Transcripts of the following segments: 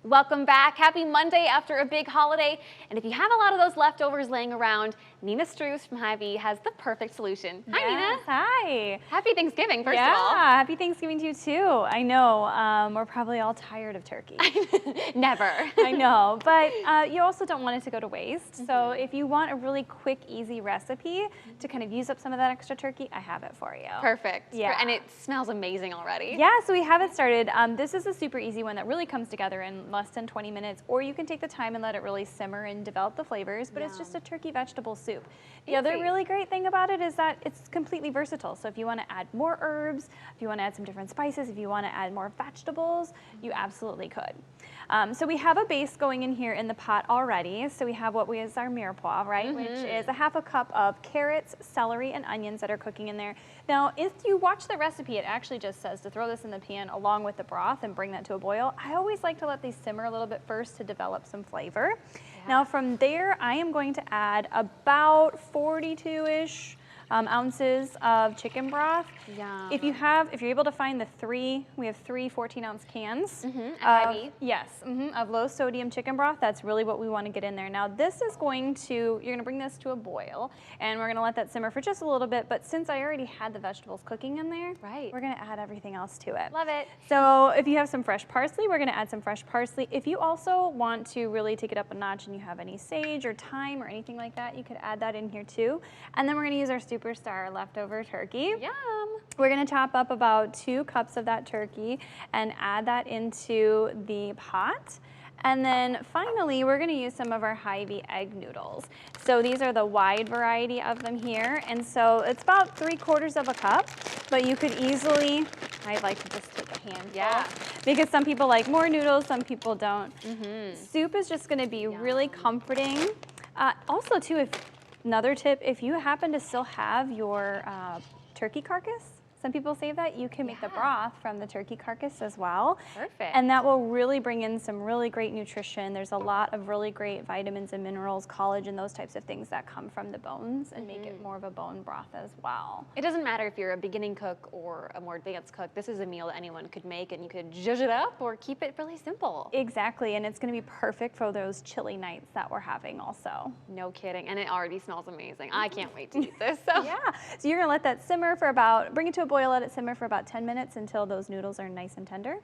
Welcome back. Happy Monday after a big holiday. And if you have a lot of those leftovers laying around, Nina Struess from Hy-Vee has the perfect solution. Hi, Nina. Hi. Happy Thanksgiving, first of all. Yeah, happy Thanksgiving to you too. I know, we're probably all tired of turkey. Never. I know, but you also don't want it to go to waste. So if you want a really quick, easy recipe to kind of use up some of that extra turkey, I have it for you. Perfect. Yeah. And it smells amazing already. Yeah, so we have it started. This is a super easy one that really comes together in less than 20 minutes, or you can take the time and let it really simmer and develop the flavors, but it's just a turkey vegetable soup. The other really great thing about it is that it's completely versatile. So if you want to add more herbs, if you want to add some different spices, if you want to add more vegetables, you absolutely could. So we have a base going in here in the pot already. So we have what is our mirepoix, right? Which is a half a cup of carrots, celery, and onions that are cooking in there. Now, if you watch the recipe, it actually just says to throw this in the pan along with the broth and bring that to a boil. I always like to let these simmer a little bit first to develop some flavor. Now from there, I am going to add about 42-ish ounces of chicken broth. Yum. If you're able to find we have three 14-ounce cans. Of low sodium chicken broth. That's really what we want to get in there. Now this is you're going to bring this to a boil, and we're going to let that simmer for just a little bit, but since I already had the vegetables cooking in there, we're going to add everything else to it. Love it. So if you have some fresh parsley, we're going to add some fresh parsley. If you also want to really take it up a notch and you have any sage or thyme or anything like that, you could add that in here too. And then we're going to use our superstar leftover turkey. Yum. We're going to chop up about 2 cups of that turkey and add that into the pot. And then finally, we're going to use some of our Hy-Vee egg noodles. So these are the wide variety of them here. And so it's about 3/4 of a cup, but you could easily, I like to just take a handful. Yeah. Because some people like more noodles, some people don't. Soup is just going to be really comforting. Also too, another tip, if you happen to still have your turkey carcass, some people save that, you can make the broth from the turkey carcass as well. Perfect. And that will really bring in some really great nutrition. There's a lot of really great vitamins and minerals, collagen, those types of things that come from the bones and make it more of a bone broth as well. It doesn't matter if you're a beginning cook or a more advanced cook. This is a meal that anyone could make, and you could zhuzh it up or keep it really simple. Exactly, and it's going to be perfect for those chilly nights that we're having also. No kidding, and it already smells amazing. I can't wait to eat this. So. Yeah, so you're going to let that simmer bring it to a boil, let it simmer for about 10 minutes until those noodles are nice and tender.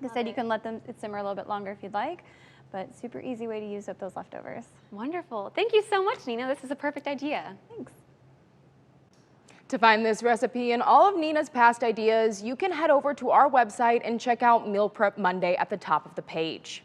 Like I said, you can let it simmer a little bit longer if you'd like, but super easy way to use up those leftovers. Wonderful. Thank you so much, Nina. This is a perfect idea. Thanks. To find this recipe and all of Nina's past ideas, you can head over to our website and check out Meal Prep Monday at the top of the page.